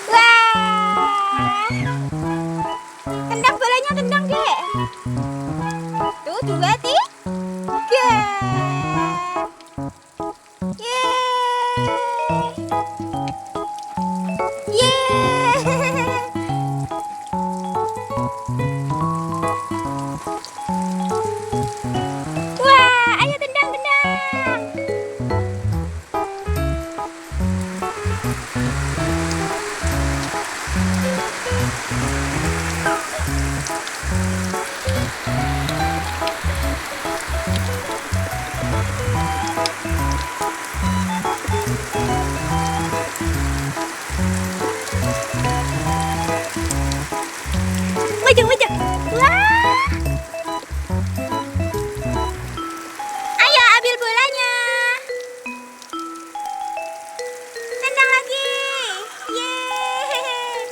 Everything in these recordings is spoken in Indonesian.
Wah, tendang bolanya, tendang dek. Tuh, 2, 3. Yeay. Wah, ayo tendang, tendang. Wajah, wajah. Wah. Ayo ambil bolanya. Tendang lagi. Yeay.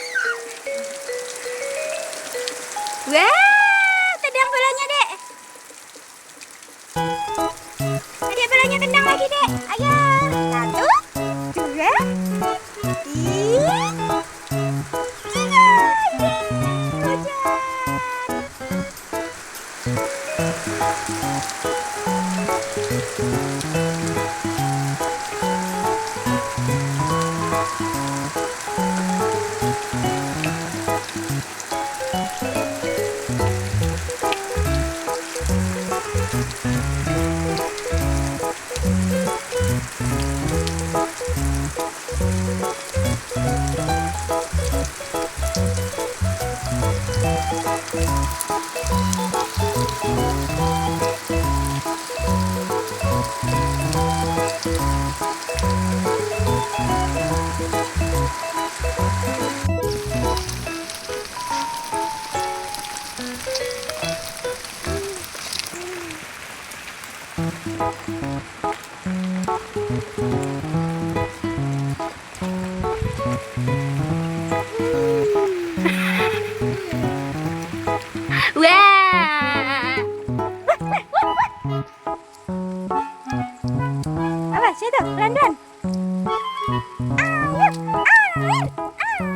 Wah, tendang bolanya, Dek. Ada bolanya, tendang lagi, Dek. Ayo. 1, 2, 3. Wah. Apa situ? Pelan-pelan. Ayo, ayo, ayo.